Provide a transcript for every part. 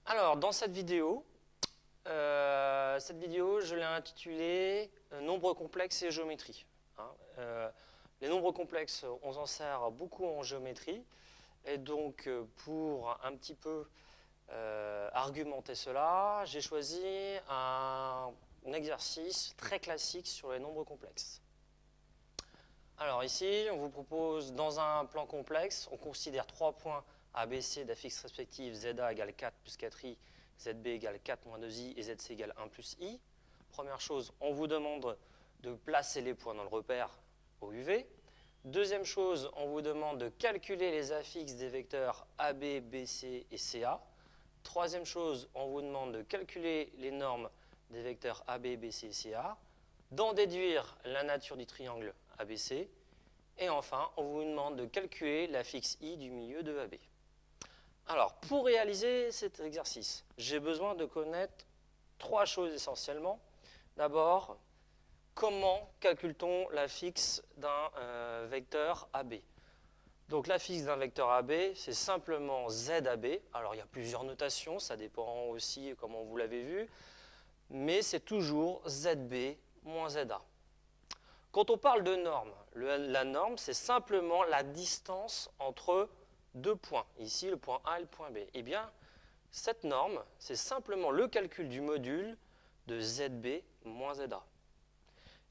Alors, dans cette vidéo, je l'ai intitulée Nombres complexes et géométrie. Hein. Les nombres complexes, on s'en sert beaucoup en géométrie. Et donc, pour un petit peu argumenter cela, j'ai choisi un exercice très classique sur les nombres complexes. Alors ici, on vous propose, dans un plan complexe, on considère 3 points ABC d'affixe respectifs ZA égale 4 plus 4i, ZB égale 4 moins 2i et ZC égale 1 plus i. Première chose, on vous demande de placer les points dans le repère au UV. Deuxième chose, on vous demande de calculer les affixes des vecteurs AB, BC et CA. Troisième chose, on vous demande de calculer les normes des vecteurs AB, BC et CA, d'en déduire la nature du triangle ABC, et enfin, on vous demande de calculer l'affixe I du milieu de AB. Alors, pour réaliser cet exercice, j'ai besoin de connaître 3 choses essentiellement. D'abord, comment calcule-t-on l'affixe d'un vecteur AB? Donc l'affixe d'un vecteur AB, c'est simplement ZAB. Alors il y a plusieurs notations, ça dépend aussi comment vous l'avez vu, mais c'est toujours ZB moins ZA. Quand on parle de norme, la norme, c'est simplement la distance entre deux points. Ici, le point A et le point B. Eh bien, cette norme, c'est simplement le calcul du module de ZB moins ZA.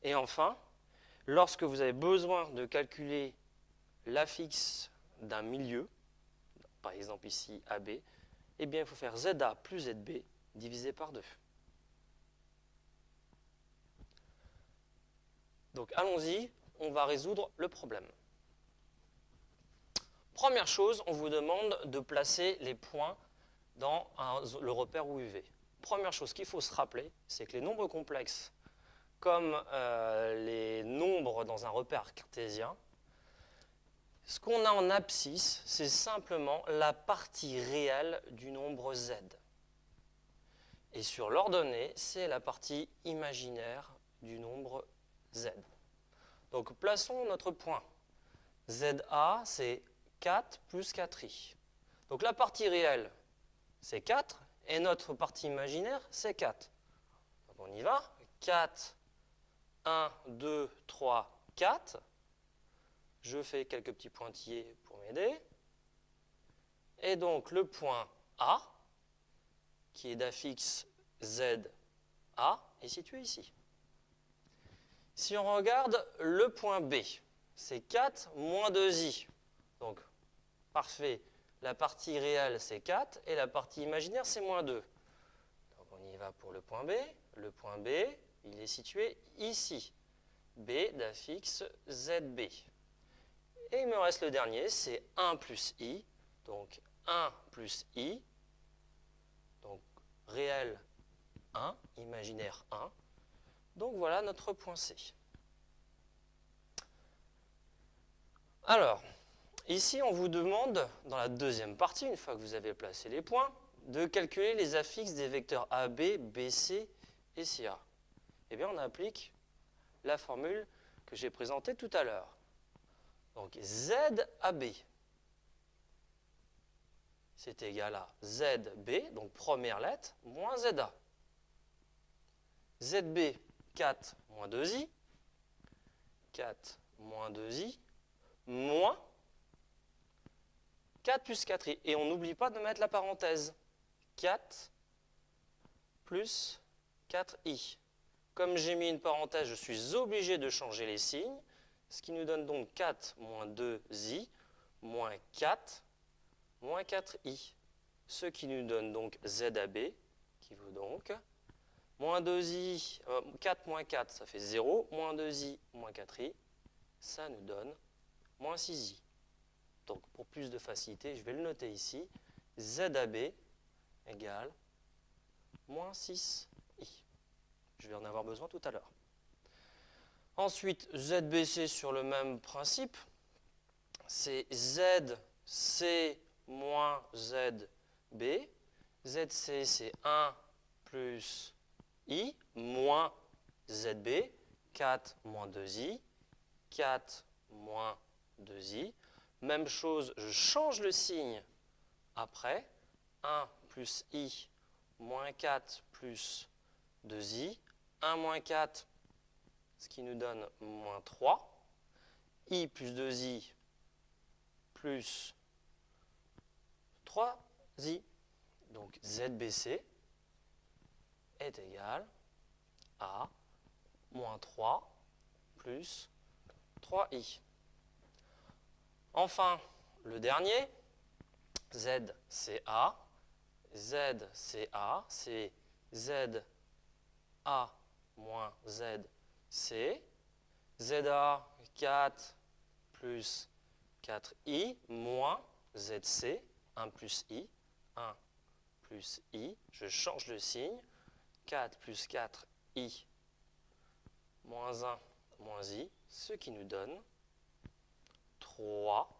Et enfin, lorsque vous avez besoin de calculer l'affixe d'un milieu, par exemple ici AB, eh bien, il faut faire ZA plus ZB divisé par 2. Donc allons-y, on va résoudre le problème. Première chose, on vous demande de placer les points dans le repère UV. Première chose qu'il faut se rappeler, c'est que les nombres complexes, comme les nombres dans un repère cartésien, ce qu'on a en abscisse, c'est simplement la partie réelle du nombre z. Et sur l'ordonnée, c'est la partie imaginaire du nombre z. Donc plaçons notre point. ZA, c'est 4 plus 4i. Donc la partie réelle, c'est 4, et notre partie imaginaire, c'est 4. Donc on y va. 4, 1, 2, 3, 4. Je fais quelques petits pointillés pour m'aider. Et donc le point A, qui est d'affixe ZA, est situé ici. Si on regarde le point B, c'est 4 moins 2i. Donc, parfait. La partie réelle, c'est 4, et la partie imaginaire, c'est moins 2. Donc, on y va pour le point B. Le point B, il est situé ici. B d'affixe ZB. Et il me reste le dernier, c'est 1 plus i. Donc, 1 plus i. Donc, réel 1, imaginaire 1. Donc, voilà notre point C. Alors, ici, on vous demande, dans la deuxième partie, une fois que vous avez placé les points, de calculer les affixes des vecteurs AB, BC et CA. Eh bien, on applique la formule que j'ai présentée tout à l'heure. Donc, ZAB, c'est égal à ZB, donc première lettre, moins ZA. ZB, 4 moins 2i, 4 moins 2i, moins 4 plus 4i. Et on n'oublie pas de mettre la parenthèse. 4 plus 4i. Comme j'ai mis une parenthèse, je suis obligé de changer les signes, ce qui nous donne donc 4 moins 2i, moins 4, moins 4i. Ce qui nous donne donc ZAB, qui vaut donc moins 2i, 4 moins 4, ça fait 0, moins 2i, moins 4i, ça nous donne moins 6i. Donc, pour plus de facilité, je vais le noter ici. ZAB égale moins 6i. Je vais en avoir besoin tout à l'heure. Ensuite, ZBC sur le même principe. C'est ZC moins ZB. ZC, c'est 1 plus i moins ZB. 4 moins 2i. 4 moins 2i. Même chose, je change le signe après. 1 plus i moins 4 plus 2i. 1 moins 4, ce qui nous donne moins 3. I plus 2i plus 3i. Donc ZBC est égal à moins 3 plus 3i. Enfin, le dernier, ZCA. ZCA, c'est ZA moins ZC. ZA, 4 plus 4i moins ZC, 1 plus i. 1 plus i, je change le signe. 4 plus 4i moins 1 moins i, ce qui nous donne 3,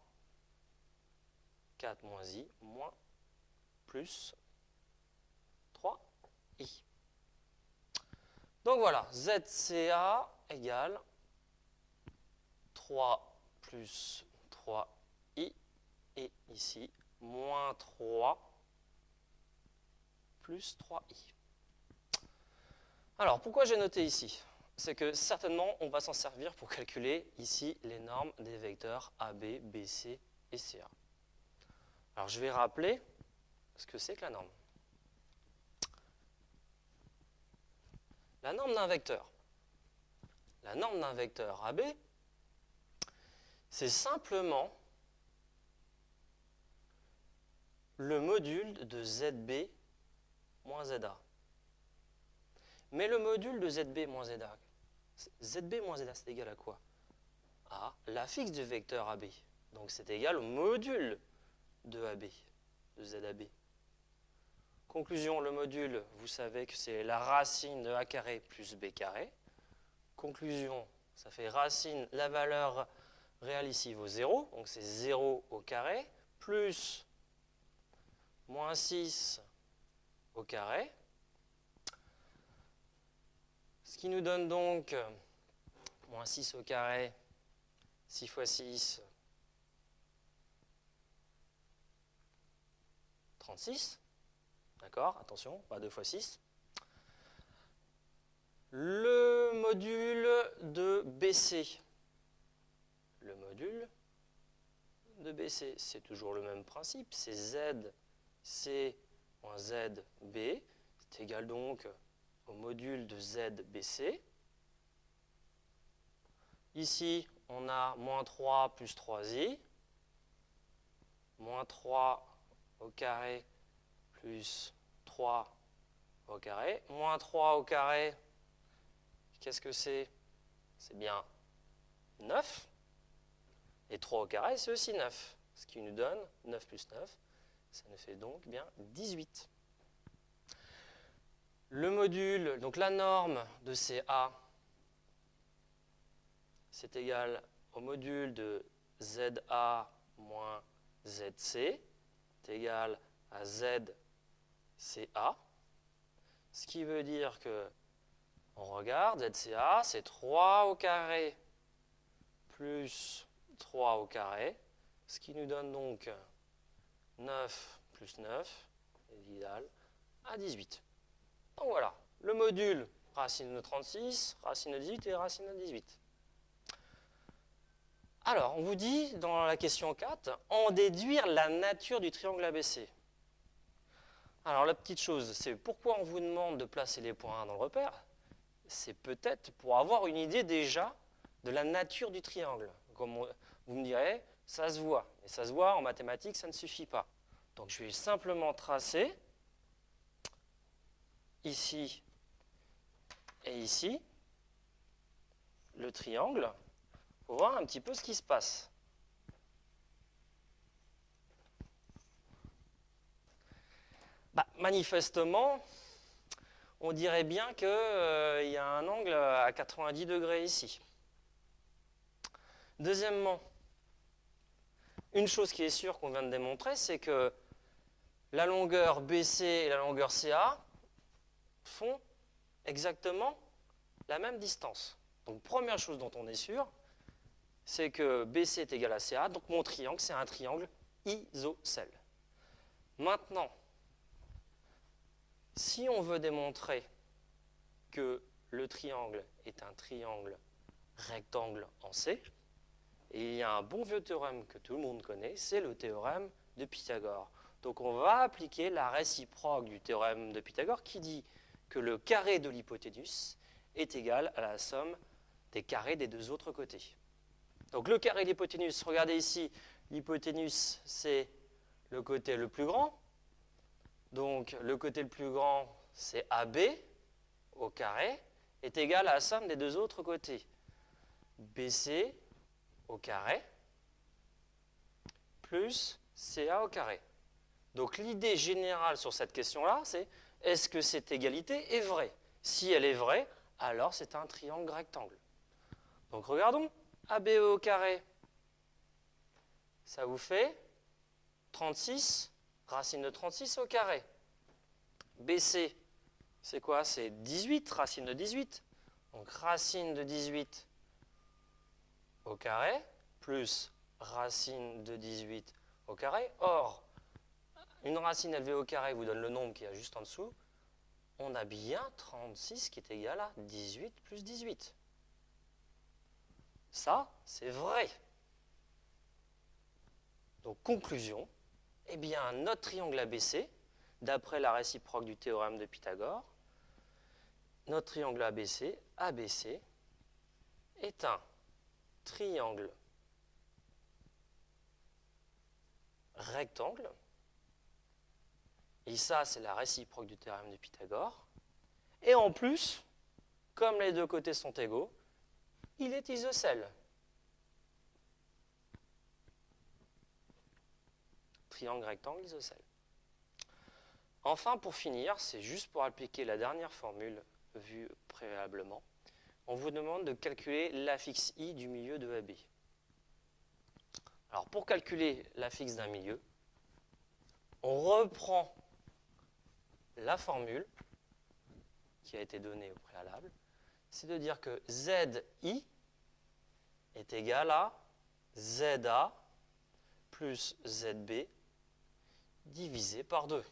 4 moins i, moins plus 3i. Donc voilà, ZCA égale 3 plus 3i, et ici, moins 3 plus 3i. Alors, pourquoi j'ai noté ici? C'est que certainement, on va s'en servir pour calculer ici les normes des vecteurs AB, BC et CA. Alors, je vais rappeler ce que c'est que la norme. La norme d'un vecteur. La norme d'un vecteur AB, c'est simplement le module de ZB moins ZA. Mais le module de ZB moins ZA, ZB moins ZA, c'est égal à quoi? À l'affixe du vecteur AB. Donc c'est égal au module de AB, de ZAB. Conclusion, le module, vous savez que c'est la racine de A carré plus B carré. Conclusion, ça fait racine, la valeur réelle ici vaut 0, donc c'est 0 au carré, plus moins 6 au carré. Ce qui nous donne donc moins 6 au carré, 6 fois 6, 36. D'accord, attention, pas 2 fois 6. Le module de BC. Le module de BC, c'est toujours le même principe, c'est ZC moins ZB. C'est égal donc au module de ZBC. Ici, on a moins 3 plus 3i. Moins 3 au carré plus 3 au carré. Moins 3 au carré, qu'est-ce que c'est? C'est bien 9. Et 3 au carré, c'est aussi 9. Ce qui nous donne 9 plus 9. Ça nous fait donc bien 18. Le module, donc la norme de CA, c'est égal au module de ZA moins ZC, c'est égal à ZCA. Ce qui veut dire que, on regarde, ZCA, c'est 3 au carré plus 3 au carré, ce qui nous donne donc 9 plus 9 est égal à 18. Donc voilà, le module racine de 36, racine de 18 et racine de 18. Alors, on vous dit dans la question 4, en déduire la nature du triangle ABC. Alors la petite chose, c'est pourquoi on vous demande de placer les points dans le repère? C'est peut-être pour avoir une idée déjà de la nature du triangle. Comme vous me direz, ça se voit. Mais ça se voit, en mathématiques, ça ne suffit pas. Donc je vais simplement tracer ici et ici le triangle pour voir un petit peu ce qui se passe. Manifestement, on dirait bien qu'il y a un angle à 90 degrés ici. Deuxièmement, une chose qui est sûre qu'on vient de démontrer, c'est que la longueur BC et la longueur CA font exactement la même distance. Donc première chose dont on est sûr, c'est que BC est égal à CA, donc mon triangle, c'est un triangle isocèle. Maintenant, Si on veut démontrer que le triangle est un triangle rectangle en C, et il y a un bon vieux théorème que tout le monde connaît, c'est le théorème de Pythagore. Donc on va appliquer la réciproque du théorème de Pythagore qui dit que le carré de l'hypoténuse est égal à la somme des carrés des deux autres côtés. Donc le carré de l'hypoténuse, regardez ici, l'hypoténuse c'est le côté le plus grand. Donc le côté le plus grand c'est AB au carré est égal à la somme des deux autres côtés. BC au carré plus CA au carré. Donc l'idée générale sur cette question-là, c'est est-ce que cette égalité est vraie? Si elle est vraie, alors c'est un triangle rectangle. Donc regardons, ABE au carré, ça vous fait 36, racine de 36 au carré. BC, c'est quoi? C'est 18, racine de 18. Donc racine de 18 au carré, plus racine de 18 au carré. Or, une racine élevée au carré vous donne le nombre qui est juste en dessous. On a bien 36 qui est égal à 18 plus 18. Ça, c'est vrai. Donc, conclusion, eh bien, notre triangle ABC, d'après la réciproque du théorème de Pythagore, notre triangle ABC, ABC, est un triangle rectangle. Et ça, c'est la réciproque du théorème de Pythagore. Et en plus, comme les deux côtés sont égaux, il est isocèle. Triangle rectangle isocèle. Enfin, pour finir, c'est juste pour appliquer la dernière formule vue préalablement, on vous demande de calculer l'affixe I du milieu de AB. Alors, pour calculer l'affixe d'un milieu, on reprend la formule qui a été donnée au préalable, c'est de dire que ZI est égal à ZA plus ZB divisé par 2.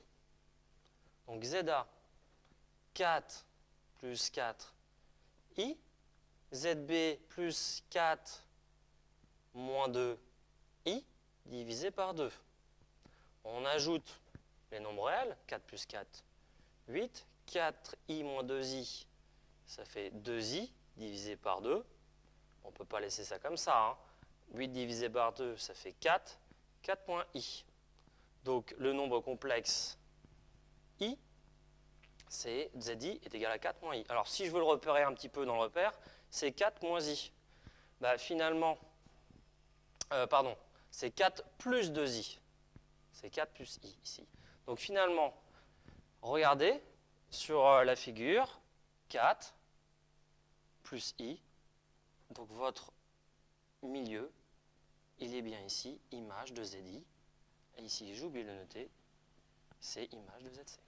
Donc ZA, 4 plus 4I, ZB plus 4 moins 2I divisé par 2. On ajoute les nombres réels, 4 plus 4, 8, 4i moins 2i, ça fait 2i divisé par 2. On ne peut pas laisser ça comme ça. Hein. 8 divisé par 2, ça fait 4, 4 moins i. Donc le nombre complexe i, c'est zi est égal à 4 moins i. Alors si je veux le repérer un petit peu dans le repère, c'est 4 moins i. Bah, finalement, c'est 4 plus 2i. C'est 4 plus i ici. Donc finalement, regardez sur la figure, 4 plus i. Donc votre milieu, il est bien ici, image de ZI. Et ici, j'ai oublié de le noter, c'est image de ZC.